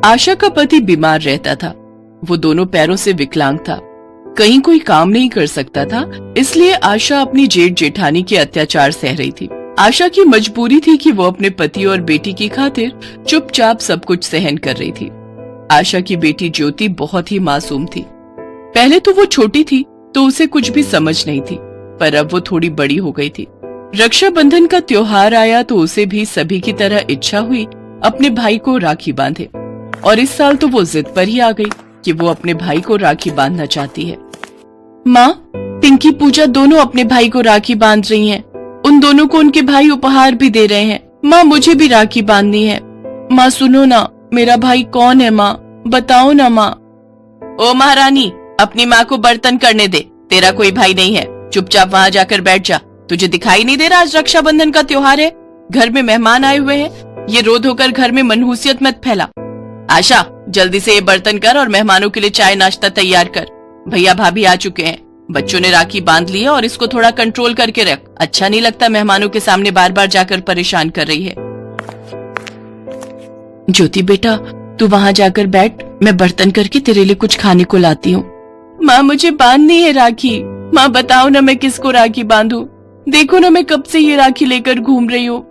आशा का पति बीमार रहता था। वो दोनों पैरों से विकलांग था, कहीं कोई काम नहीं कर सकता था, इसलिए आशा अपनी जेठ जेठानी के अत्याचार सह रही थी। आशा की मजबूरी थी कि वो अपने पति और बेटी की खातिर चुपचाप सब कुछ सहन कर रही थी। आशा की बेटी ज्योति बहुत ही मासूम थी। पहले तो वो छोटी थी तो उसे कुछ भी समझ नहीं थी, पर अब वो थोड़ी बड़ी हो गई थी। रक्षाबंधन का त्योहार आया तो उसे भी सभी की तरह इच्छा हुई अपने भाई को राखी बांधे, और इस साल तो वो जिद पर ही आ गई कि वो अपने भाई को राखी बांधना चाहती है। माँ, पिंकी पूजा दोनों अपने भाई को राखी बांध रही हैं। उन दोनों को उनके भाई उपहार भी दे रहे हैं। माँ, मुझे भी राखी बांधनी है। माँ सुनो ना, मेरा भाई कौन है माँ, बताओ ना माँ। ओ महारानी, अपनी माँ को बर्तन करने दे, तेरा कोई भाई नहीं है, चुपचाप वहाँ जाकर बैठ जा। तुझे दिखाई नहीं दे रहा आज रक्षाबंधन का त्योहार है, घर में मेहमान आए हुए हैं, ये रो धोकर घर में मनहूसियत मत फैला। आशा, जल्दी से ये बर्तन कर और मेहमानों के लिए चाय नाश्ता तैयार कर। भैया भाभी आ चुके हैं, बच्चों ने राखी बांध ली है और इसको थोड़ा कंट्रोल करके रख। अच्छा नहीं लगता मेहमानों के सामने बार बार जाकर परेशान कर रही है। ज्योति बेटा, तू वहाँ जाकर बैठ, मैं बर्तन करके तेरे लिए कुछ खाने को लाती हूँ। माँ, मुझे बांधनी है राखी। माँ बताओ ना, मैं किसको राखी बांधूं? देखो ना, मैं कब से ये राखी लेकर घूम रही हूँ।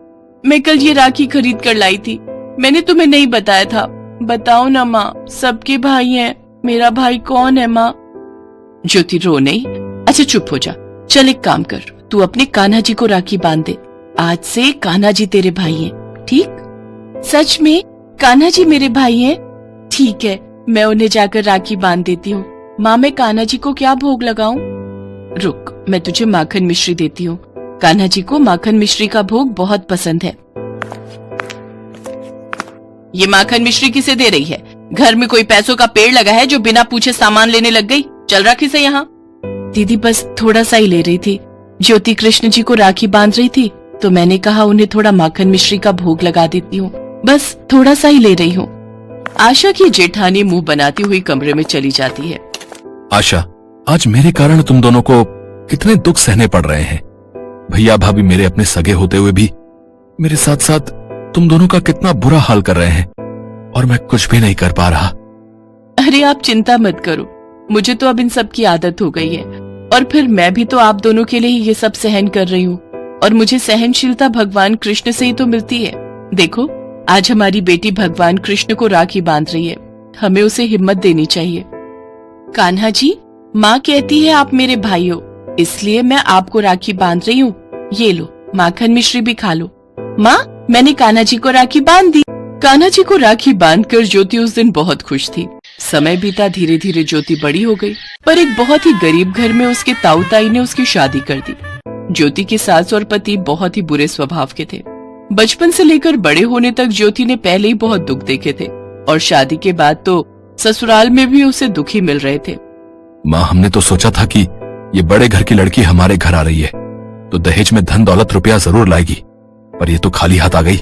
मैं कल ये राखी खरीद कर लाई थी, मैंने तुम्हें नहीं बताया था। बताओ ना माँ, सबके भाई हैं, मेरा भाई कौन है माँ? ज्योति रो नहीं। अच्छा चुप हो जा। चल एक काम कर, तू अपने कान्हा जी को राखी बांध दे। आज से कान्हा जी तेरे भाई हैं, ठीक? सच में कान्हा जी मेरे भाई हैं? ठीक है, मैं उन्हें जाकर राखी बांध देती हूँ। माँ, मैं कान्हा जी को क्या भोग लगाऊं? रुक, मैं तुझे माखन मिश्री देती हूँ। कान्हा जी को माखन मिश्री का भोग बहुत पसंद है। ये माखन मिश्री किसे दे रही है? घर में कोई पैसों का पेड़ लगा है जो बिना पूछे सामान लेने लग गई? चल राखी से यहाँ। दीदी बस थोड़ा सा ही ले रही थी। ज्योति कृष्ण जी को राखी बांध रही थी तो मैंने कहा उन्हें थोड़ा माखन मिश्री का भोग लगा देती हूँ, बस थोड़ा सा ही ले रही हूँ। आशा की जेठानी मुंह बनाती हुई कमरे में चली जाती है। आशा, आज मेरे कारण तुम दोनों को कितने दुख सहने पड़ रहे हैं। भैया भाभी मेरे अपने सगे होते हुए भी मेरे साथ साथ तुम दोनों का कितना बुरा हाल कर रहे हैं, और मैं कुछ भी नहीं कर पा रहा। अरे आप चिंता मत करो, मुझे तो अब इन सब की आदत हो गई है, और फिर मैं भी तो आप दोनों के लिए ही ये सब सहन कर रही हूँ, और मुझे सहनशीलता भगवान कृष्ण से ही तो मिलती है। देखो, आज हमारी बेटी भगवान कृष्ण को राखी बांध रही है, हमें उसे हिम्मत देनी चाहिए। कान्हा जी, माँ कहती है आप मेरे भाई हो, इसलिए मैं आपको राखी बांध रही हूँ। ये लो, माखन मिश्री भी खा लो। माँ, मैंने कान्हा जी को राखी बांध दी। कान्हा जी को राखी बांधकर ज्योति उस दिन बहुत खुश थी। समय बीता, धीरे धीरे ज्योति बड़ी हो गई, पर एक बहुत ही गरीब घर में उसके ताऊ ताई ने उसकी शादी कर दी। ज्योति की सास और पति बहुत ही बुरे स्वभाव के थे। बचपन से लेकर बड़े होने तक ज्योति ने पहले ही बहुत दुख देखे थे, और शादी के बाद तो ससुराल में भी उसे दुखी मिल रहे थे। माँ, हमने तो सोचा था कि ये बड़े घर की लड़की हमारे घर आ रही है तो दहेज में धन दौलत रुपया जरूर लाएगी, पर ये तो खाली हाथ आ गई।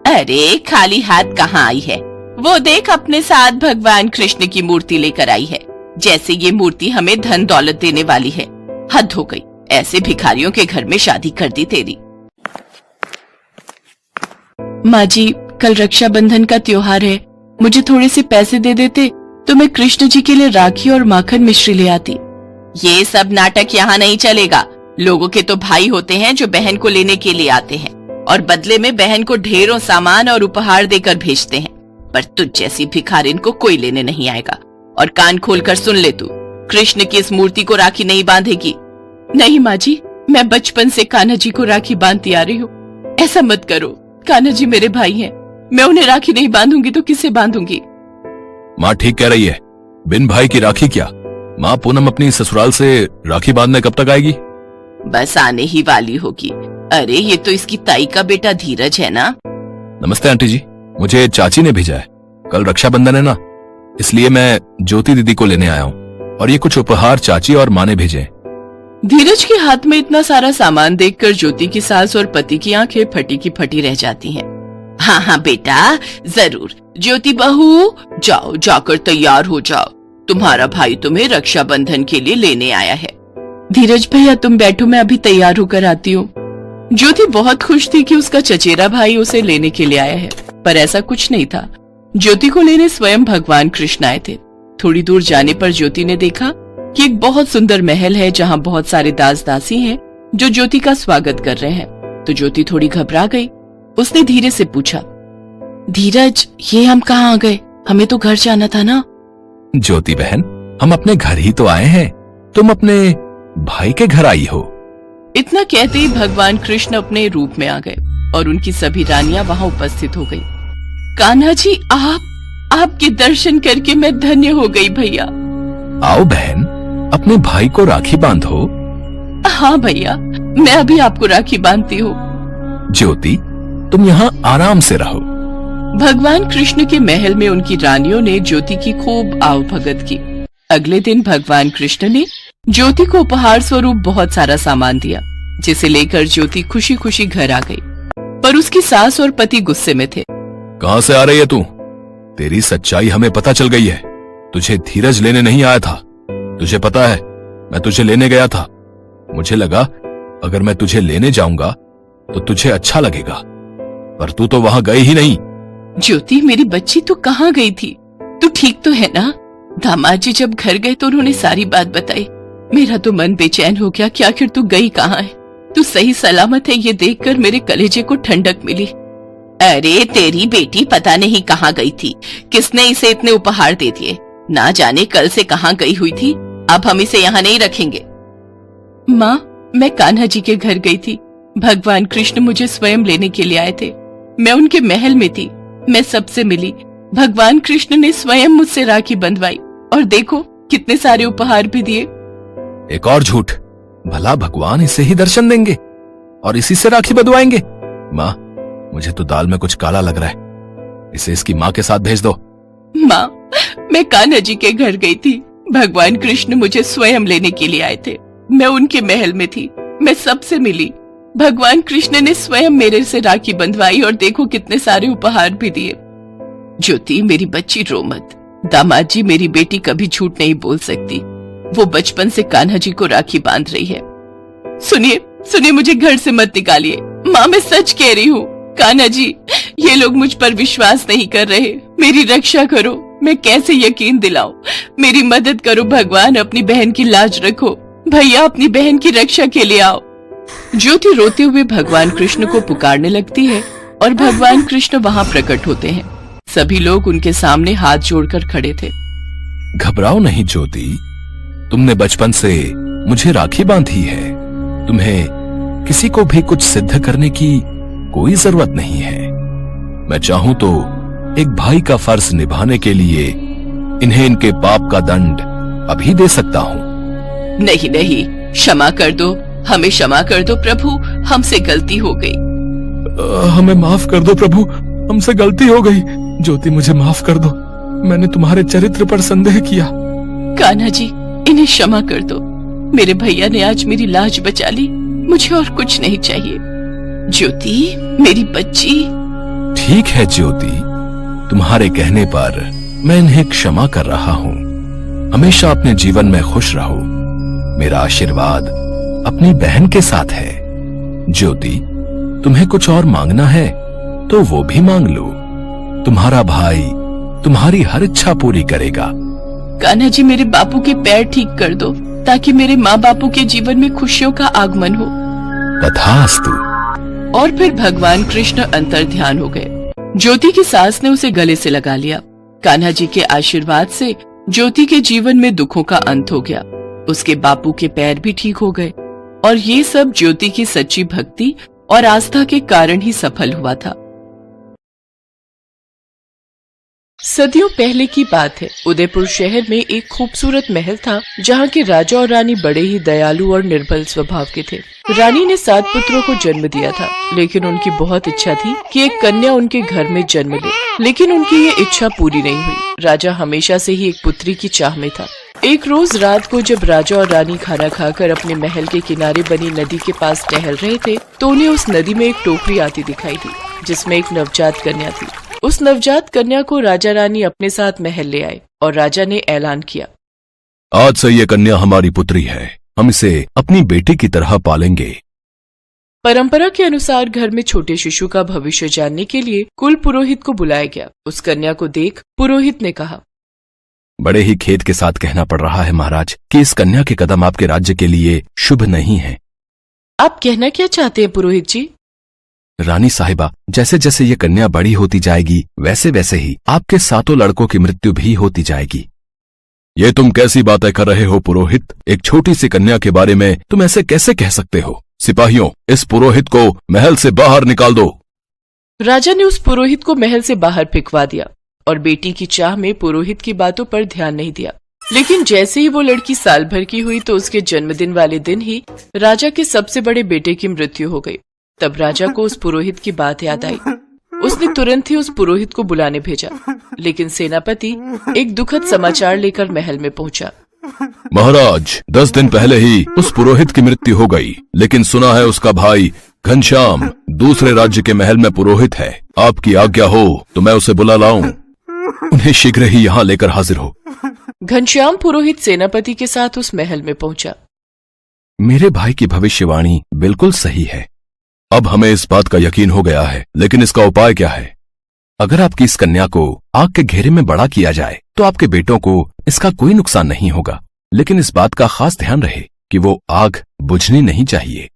अरे खाली हाथ कहाँ आई है, वो देख अपने साथ भगवान कृष्ण की मूर्ति लेकर आई है, जैसे ये मूर्ति हमें धन दौलत देने वाली है। हद हो गई, ऐसे भिखारियों के घर में शादी कर दी तेरी। माँ जी, कल रक्षाबंधन का त्योहार है, मुझे थोड़े से पैसे दे देते तो मैं कृष्ण जी के लिए राखी और माखन मिश्री ले आती। ये सब नाटक यहाँ नहीं चलेगा। लोगों के तो भाई होते हैं जो बहन को लेने के लिए आते हैं, और बदले में बहन को ढेरों सामान और उपहार देकर भेजते हैं, पर तुझ जैसी भिखारिन को कोई लेने नहीं आएगा। और कान खोलकर सुन ले, तू कृष्ण की इस मूर्ति को राखी नहीं बांधेगी। नहीं माँ जी, मैं बचपन से कान्हा जी को राखी बांधती आ रही हूँ, ऐसा मत करो। कान्हा जी मेरे भाई हैं, मैं उन्हें राखी नहीं बांधूंगी तो किसे बांधूंगी? माँ ठीक कह रही है, बिन भाई की राखी क्या। माँ, पूनम अपनी ससुराल से राखी बांधने कब तक आएगी? बस आने ही वाली होगी। अरे ये तो इसकी ताई का बेटा धीरज है ना। नमस्ते आंटी जी, मुझे चाची ने भेजा है, कल रक्षाबंधन है ना, इसलिए मैं ज्योति दीदी को लेने आया हूँ, और ये कुछ उपहार चाची और माँ ने भेजे। धीरज के हाथ में इतना सारा सामान देखकर ज्योति की सास और पति की आंखें फटी की फटी रह जाती हैं। हाँ हाँ बेटा, जरूर। ज्योति बहू, जाओ, जाकर तैयार हो जाओ, तुम्हारा भाई तुम्हें रक्षाबंधन के लिए लेने आया है। धीरज भैया तुम बैठो, मैं अभी तैयार होकर आती हूँ। ज्योति बहुत खुश थी कि उसका चचेरा भाई उसे लेने के लिए आया है, पर ऐसा कुछ नहीं था। ज्योति को लेने स्वयं भगवान कृष्ण आए थे। थोड़ी दूर जाने पर ज्योति ने देखा कि एक बहुत सुंदर महल है जहाँ बहुत सारे दास दासी हैं जो ज्योति का स्वागत कर रहे हैं। तो ज्योति थोड़ी घबरा गई। उसने धीरे से पूछा, धीरज, ये हम कहाँ आ गए? हमें तो घर जाना था ना। ज्योति बहन, हम अपने घर ही तो आए हैं, तुम अपने भाई के घर आई हो। इतना कहते ही भगवान कृष्ण अपने रूप में आ गए और उनकी सभी रानियां वहां उपस्थित हो गई। कान्हा जी, आपके दर्शन करके मैं धन्य हो गई भैया। आओ बहन, अपने भाई को राखी बांधो। हाँ भैया, मैं अभी आपको राखी बांधती हूँ। ज्योति, तुम यहाँ आराम से रहो। भगवान कृष्ण के महल में उनकी रानियों ने ज्योति की खूब आवभगत की। अगले दिन भगवान कृष्ण ने ज्योति को उपहार स्वरूप बहुत सारा सामान दिया, जिसे लेकर ज्योति खुशी खुशी घर आ गई। पर उसकी सास और पति गुस्से में थे। कहाँ से आ रही है तू? तेरी सच्चाई हमें पता चल गई है। तुझे धीरज लेने नहीं आया था। तुझे पता है, मैं तुझे लेने गया था। मुझे लगा अगर मैं तुझे लेने जाऊंगा तो तुझे अच्छा लगेगा, पर तू तो वहां गई ही नहीं। ज्योति, मेरी बच्ची, तू कहाँ गई थी? तू ठीक तो है ना? दामाद जी जब घर गए तो उन्होंने सारी बात बताई। मेरा तो मन बेचैन हो गया कि आखिर तू गई कहाँ है। तू सही सलामत है, ये देखकर मेरे कलेजे को ठंडक मिली। अरे तेरी बेटी पता नहीं कहाँ गई थी, किसने इसे इतने उपहार दे दिए, ना जाने कल से कहाँ गई हुई थी। अब हम इसे यहाँ नहीं रखेंगे। माँ, मैं कान्हा जी के घर गई थी। भगवान कृष्ण मुझे स्वयं लेने के लिए आए थे। मैं उनके महल में थी। मैं सबसे मिली। भगवान कृष्ण ने स्वयं मुझसे राखी बंधवाई और देखो कितने सारे उपहार भी दिए। एक और झूठ। भला भगवान इसे ही दर्शन देंगे और इसी से राखी बंधवाएंगे? माँ, मुझे तो दाल में कुछ काला लग रहा है। इसे इसकी माँ के साथ भेज दो। माँ, मैं कान्हा जी के घर गई थी। भगवान कृष्ण मुझे स्वयं लेने के लिए आए थे। मैं उनके महल में थी। मैं सबसे मिली। भगवान कृष्ण ने स्वयं मेरे से राखी बंधवाई और देखो कितने सारे उपहार भी दिए। ज्योति, मेरी बच्ची, रो मत। दामाद जी, मेरी बेटी कभी झूठ नहीं बोल सकती। वो बचपन से कान्हा जी को राखी बांध रही है। सुनिए, मुझे घर से मत निकालिए। माँ, मैं सच कह रही हूँ। कान्हा जी, ये लोग मुझ पर विश्वास नहीं कर रहे। मेरी रक्षा करो। मैं कैसे यकीन दिलाऊं? मेरी मदद करो भगवान। अपनी बहन की लाज रखो। भैया, अपनी बहन की रक्षा के लिए आओ। ज्योति रोते हुए भगवान कृष्ण को पुकारने लगती है और भगवान कृष्ण वहाँ प्रकट होते हैं। सभी लोग उनके सामने हाथ जोड़कर खड़े थे। घबराओ नहीं ज्योति, तुमने बचपन से मुझे राखी बांधी है। तुम्हें किसी को भी कुछ सिद्ध करने की कोई जरूरत नहीं है। मैं चाहूं तो एक भाई का फर्ज निभाने के लिए इन्हें इनके पाप का दंड अभी दे सकता हूं। नहीं, क्षमा कर दो। हमें क्षमा कर दो प्रभु, हमसे गलती हो गई। हमें माफ कर दो प्रभु, हमसे गलती हो गई। ज्योति, मुझे माफ कर दो। मैंने तुम्हारे चरित्र पर संदेह किया। कान्हा जी, इन्हें क्षमा कर दो। मेरे भैया ने आज मेरी लाज बचा ली। मुझे और कुछ नहीं चाहिए। ज्योति, मेरी बच्ची। ठीक है ज्योति, तुम्हारे कहने पर मैं इन्हें क्षमा कर रहा हूँ। हमेशा अपने जीवन में खुश रहो। मेरा आशीर्वाद अपनी बहन के साथ है। ज्योति, तुम्हें कुछ और मांगना है तो वो भी मांग लो। तुम्हारा भाई तुम्हारी हर इच्छा पूरी करेगा। कान्हा जी, मेरे बापू के पैर ठीक कर दो ताकि मेरे माँ बापू के जीवन में खुशियों का आगमन हो। तथास्तु। और फिर भगवान कृष्ण अंतर ध्यान हो गए। ज्योति की सास ने उसे गले से लगा लिया। कान्हा जी के आशीर्वाद से ज्योति के जीवन में दुखों का अंत हो गया। उसके बापू के पैर भी ठीक हो गए और ये सब ज्योति की सच्ची भक्ति और आस्था के कारण ही सफल हुआ था। सदियों पहले की बात है। उदयपुर शहर में एक खूबसूरत महल था जहाँ के राजा और रानी बड़े ही दयालु और निर्बल स्वभाव के थे। रानी ने 7 पुत्रों को जन्म दिया था, लेकिन उनकी बहुत इच्छा थी कि एक कन्या उनके घर में जन्म ले, लेकिन उनकी ये इच्छा पूरी नहीं हुई। राजा हमेशा से ही एक पुत्री की चाह में था। एक रोज रात को जब राजा और रानी खाना खाकर अपने महल के किनारे बनी नदी के पास टहल रहे थे तो उन्हें उस नदी में एक टोकरी आती दिखाई दी जिसमें एक नवजात कन्या थी। उस नवजात कन्या को राजा रानी अपने साथ महल ले आए और राजा ने ऐलान किया, आज से ये कन्या हमारी पुत्री है। हम इसे अपनी बेटी की तरह पालेंगे। परंपरा के अनुसार घर में छोटे शिशु का भविष्य जानने के लिए कुल पुरोहित को बुलाया गया। उस कन्या को देख पुरोहित ने कहा, बड़े ही खेद के साथ कहना पड़ रहा है महाराज कि इस कन्या के कदम आपके राज्य के लिए शुभ नहीं है। आप कहना क्या चाहते हैं पुरोहित जी? रानी साहिबा, जैसे जैसे ये कन्या बड़ी होती जाएगी वैसे वैसे ही आपके 7 लड़कों की मृत्यु भी होती जाएगी। ये तुम कैसी बातें कर रहे हो पुरोहित? एक छोटी सी कन्या के बारे में तुम ऐसे कैसे कह सकते हो? सिपाहियों, इस पुरोहित को महल से बाहर निकाल दो। राजा ने उस पुरोहित को महल से बाहर फेंकवा दिया और बेटी की चाह में पुरोहित की बातों पर ध्यान नहीं दिया। लेकिन जैसे ही वो लड़की साल भर की हुई तो उसके जन्मदिन वाले दिन ही राजा के सबसे बड़े बेटे की मृत्यु हो गई। तब राजा को उस पुरोहित की बात याद आई। उसने तुरंत ही उस पुरोहित को बुलाने भेजा। लेकिन सेनापति एक दुखद समाचार लेकर महल में पहुंचा। महाराज, 10 दिन पहले ही उस पुरोहित की मृत्यु हो गई, लेकिन सुना है उसका भाई घनश्याम दूसरे राज्य के महल में पुरोहित है। आपकी आज्ञा हो तो मैं उसे बुला लाऊं। उन्हें शीघ्र ही यहाँ लेकर हाजिर हो। घनश्याम पुरोहित सेनापति के साथ उस महल में पहुंचा। मेरे भाई की भविष्यवाणी बिल्कुल सही है। अब हमें इस बात का यकीन हो गया है, लेकिन इसका उपाय क्या है? अगर आपकी इस कन्या को आग के घेरे में बड़ा किया जाए तो आपके बेटों को इसका कोई नुकसान नहीं होगा, लेकिन इस बात का खास ध्यान रहे कि वो आग बुझनी नहीं चाहिए।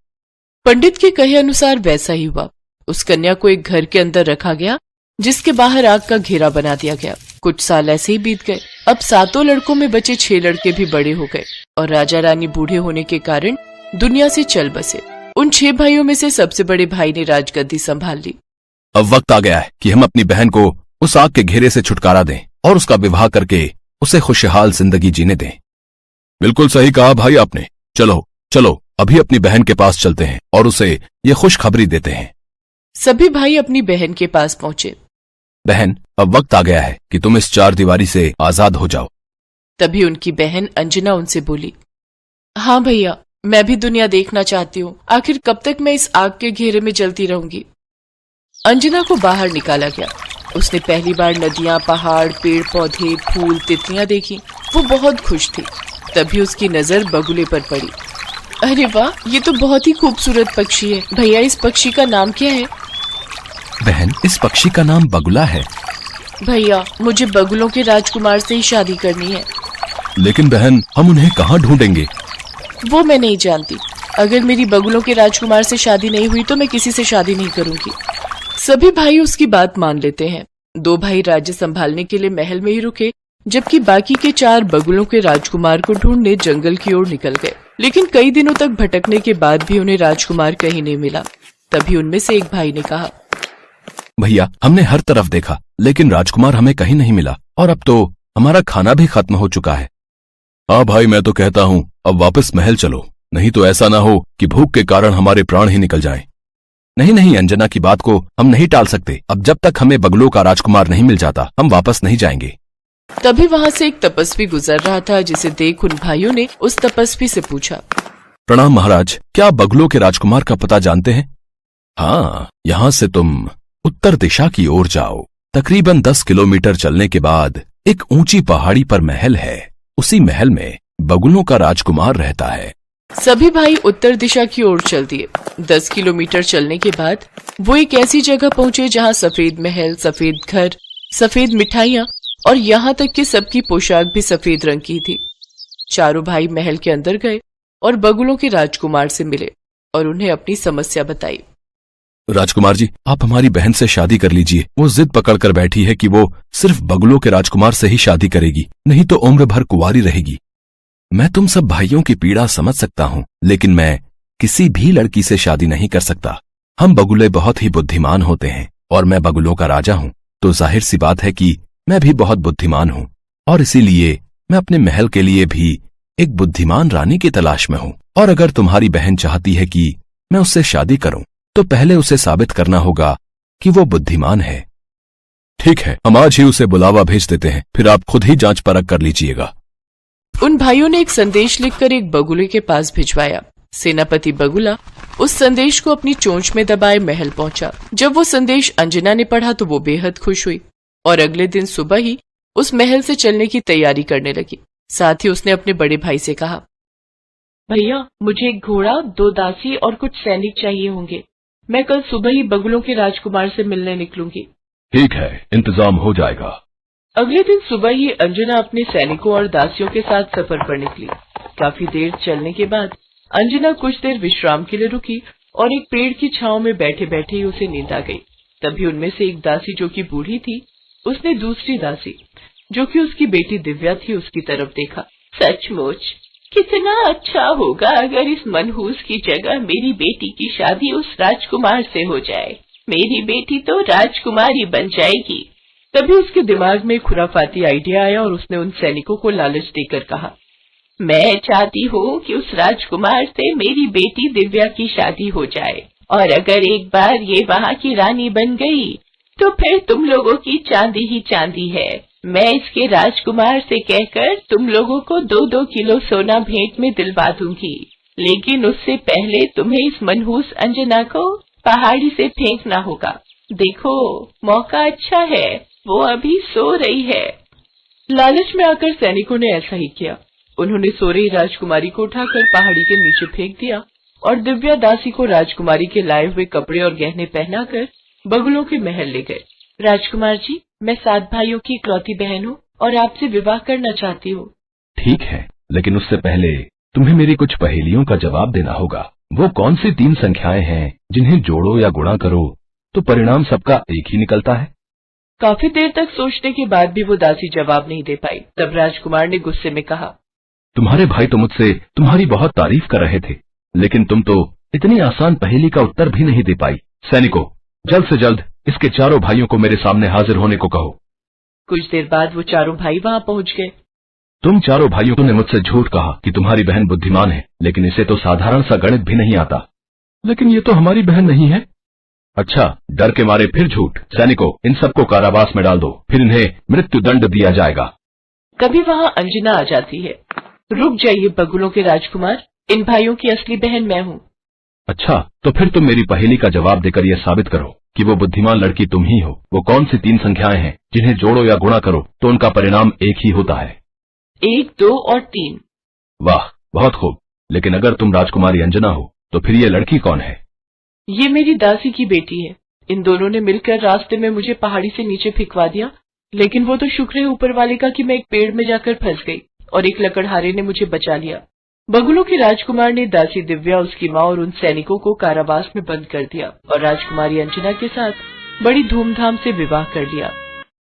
पंडित के कहे अनुसार वैसा ही हुआ। उस कन्या को एक घर के अंदर रखा गया जिसके बाहर आग का घेरा बना दिया गया। कुछ साल ऐसे ही बीत गए। अब 7 लड़कों में बचे 6 लड़के भी बड़े हो गए और राजा रानी बूढ़े होने के कारण दुनिया से चल बसे। उन 6 भाइयों में से सबसे बड़े भाई ने राजगद्दी संभाल ली। अब वक्त आ गया है कि हम अपनी बहन को उस आग के घेरे से छुटकारा दें और उसका विवाह करके उसे खुशहाल जिंदगी जीने दें। बिल्कुल सही कहा भाई आपने। चलो चलो अभी अपनी बहन के पास चलते हैं और उसे ये खुशखबरी देते हैं। सभी भाई अपनी बहन के पास पहुंचे। बहन, अब वक्त आ गया है कि तुम इस 4 दीवारी से आजाद हो जाओ। तभी उनकी बहन अंजना उनसे बोली, हाँ भैया, मैं भी दुनिया देखना चाहती हूँ। आखिर कब तक मैं इस आग के घेरे में जलती रहूंगी? अंजना को बाहर निकाला गया। उसने पहली बार नदियां, पहाड़, पेड़ पौधे, फूल, तितलियां देखी। वो बहुत खुश थी। तभी उसकी नजर बगुले पर पड़ी। अरे वाह, ये तो बहुत ही खूबसूरत पक्षी है। भैया, इस पक्षी का नाम क्या है? बहन, इस पक्षी का नाम बगुला है। भैया, मुझे बगुलों के राजकुमार से ही शादी करनी है। लेकिन बहन, हम उन्हें कहाँ ढूंढेंगे? वो मैं नहीं जानती। अगर मेरी बगुलों के राजकुमार से शादी नहीं हुई तो मैं किसी से शादी नहीं करूंगी। सभी भाई उसकी बात मान लेते हैं। 2 भाई राज्य संभालने के लिए महल में ही रुके, जबकि बाकी के 4 बगुलों के राजकुमार को ढूंढने जंगल की ओर निकल गए। लेकिन कई दिनों तक भटकने के बाद भी उन्हें राजकुमार कहीं नहीं मिला। तभी उनमें से एक भाई ने कहा, भैया, हमने हर तरफ देखा लेकिन राजकुमार हमें कहीं नहीं मिला और अब तो हमारा खाना भी खत्म हो चुका है। हाँ भाई, मैं तो कहता हूँ अब वापस महल चलो, नहीं तो ऐसा ना हो कि भूख के कारण हमारे प्राण ही निकल जाएं। नहीं नहीं, अंजना की बात को हम नहीं टाल सकते। अब जब तक हमें बगुलों का राजकुमार नहीं मिल जाता हम वापस नहीं जाएंगे। तभी वहाँ से एक तपस्वी गुजर रहा था, जिसे देख उन भाइयों ने उस तपस्वी से पूछा, प्रणाम महाराज, क्या आप बगुलों के राजकुमार का पता जानते हैं? हाँ, यहाँ से तुम उत्तर दिशा की ओर जाओ। तकरीबन 10 किलोमीटर चलने के बाद एक ऊंची पहाड़ी पर महल है। उसी महल में बगुलों का राजकुमार रहता है। सभी भाई उत्तर दिशा की ओर चल दिए। 10 किलोमीटर चलने के बाद वो एक ऐसी जगह पहुंचे जहां सफेद महल, सफेद घर, सफेद मिठाइयां और यहाँ तक कि सबकी पोशाक भी सफेद रंग की थी। चारों भाई महल के अंदर गए और बगुलों के राजकुमार से मिले और उन्हें अपनी समस्या बताई। राजकुमार जी, आप हमारी बहन से शादी कर लीजिए। वो जिद पकड़कर बैठी है कि वो सिर्फ बगुलों के राजकुमार से ही शादी करेगी, नहीं तो उम्र भर कुंवारी रहेगी। मैं तुम सब भाइयों की पीड़ा समझ सकता हूँ, लेकिन मैं किसी भी लड़की से शादी नहीं कर सकता। हम बगुले बहुत ही बुद्धिमान होते हैं और मैं बगुलों का राजा हूँ, तो जाहिर सी बात है कि मैं भी बहुत बुद्धिमान हूँ और इसीलिए मैं अपने महल के लिए भी एक बुद्धिमान रानी की तलाश में हूँ। और अगर तुम्हारी बहन चाहती है कि मैं उससे शादी करूं तो पहले उसे साबित करना होगा कि वो बुद्धिमान है। ठीक है, हम आज ही उसे बुलावा भेज देते हैं, फिर आप खुद ही जांच परख कर लीजिएगा। उन भाइयों ने एक संदेश लिखकर एक बगुले के पास भिजवाया। सेनापति बगुला उस संदेश को अपनी चोंच में दबाए महल पहुंचा। जब वो संदेश अंजना ने पढ़ा तो वो बेहद खुश हुई और अगले दिन सुबह ही उस महल से चलने की तैयारी करने लगी। साथ ही उसने अपने बड़े भाई से कहा, भैया, मुझे एक घोड़ा, 2 दासी और कुछ सैनिक चाहिए होंगे। मैं कल सुबह ही बगुलों के राजकुमार से मिलने निकलूंगी। ठीक है, इंतजाम हो जाएगा। अगले दिन सुबह ही अंजना अपने सैनिकों और दासियों के साथ सफर पर निकली। काफी देर चलने के बाद अंजना कुछ देर विश्राम के लिए रुकी और एक पेड़ की छांव में बैठे बैठे ही उसे नींद आ गई। तभी उनमें से एक दासी, जो कि बूढ़ी थी, उसने दूसरी दासी, जो कि उसकी बेटी दिव्या थी, उसकी तरफ देखा। सचमुच कितना अच्छा होगा अगर इस मनहूस की जगह मेरी बेटी की शादी उस राजकुमार से हो जाए। मेरी बेटी तो राजकुमारी बन जाएगी। तभी उसके दिमाग में खुराफाती आइडिया आया और उसने उन सैनिकों को लालच देकर कहा, मैं चाहती हूँ कि उस राजकुमार से मेरी बेटी दिव्या की शादी हो जाए, और अगर एक बार ये वहाँ की रानी बन गई तो फिर तुम लोगों की चांदी ही चांदी है। मैं इसके राजकुमार से कहकर तुम लोगों को 2-2 किलो सोना भेंट में दिलवा दूंगी, लेकिन उससे पहले तुम्हें इस मनहूस अंजना को पहाड़ी से फेंकना होगा। देखो, मौका अच्छा है, वो अभी सो रही है। लालच में आकर सैनिकों ने ऐसा ही किया। उन्होंने सो रही राजकुमारी को उठाकर पहाड़ी के नीचे फेंक दिया और दिव्या दासी को राजकुमारी के लाए हुए कपड़े और गहने पहनाकर बगुलों के महल ले गए। राजकुमार जी, मैं 7 भाइयों की इकलौती बहन हूँ और आपसे विवाह करना चाहती हूँ। ठीक है, लेकिन उससे पहले तुम्हें मेरी कुछ पहेलियों का जवाब देना होगा। वो कौन सी 3 संख्याएं हैं जिन्हें जोड़ो या गुणा करो तो परिणाम सबका एक ही निकलता है? काफी देर तक सोचने के बाद भी वो दासी जवाब नहीं दे पाई। तब राजकुमार ने गुस्से में कहा, तुम्हारे भाई तो मुझसे तुम्हारी बहुत तारीफ कर रहे थे, लेकिन तुम तो इतनी आसान पहेली का उत्तर भी नहीं दे पाई। सैनिकों, जल्द से जल्द इसके चारों भाइयों को मेरे सामने हाजिर होने को कहो। कुछ देर बाद वो चारों भाई वहाँ पहुँच गए। तुम चारों भाइयों ने मुझसे झूठ कहा कि तुम्हारी बहन बुद्धिमान है, लेकिन इसे तो साधारण सा गणित भी नहीं आता। लेकिन ये तो हमारी बहन नहीं है। अच्छा, डर के मारे फिर झूठ। सैनिकों, इन सबको कारावास में डाल दो, फिर इन्हें मृत्यु दंड दिया जाएगा। कभी वहाँ अंजना आ जाती है। रुक जाइए बगुलों के राजकुमार, इन भाइयों की असली बहन मैं हूँ। अच्छा, तो फिर तुम मेरी पहेली का जवाब देकर यह साबित करो कि वो बुद्धिमान लड़की तुम ही हो। वो कौन सी 3 संख्याएं हैं जिन्हें जोड़ो या गुणा करो तो उनका परिणाम एक ही होता है? 1, 2 और 3। वाह, बहुत खूब। लेकिन अगर तुम राजकुमारी अंजना हो तो फिर ये लड़की कौन है? ये मेरी दासी की बेटी है। इन दोनों ने मिलकर रास्ते में मुझे पहाड़ी से नीचे फेंकवा दिया, लेकिन वो तो शुक्र है ऊपर वाले का कि मैं एक पेड़ में जाकर फंस गई और एक लकड़हारे ने मुझे बचा लिया। बगुलों के राजकुमार ने दासी दिव्या, उसकी माँ और उन सैनिकों को कारावास में बंद कर दिया और राजकुमारी अंजना के साथ बड़ी धूमधाम से विवाह कर लिया।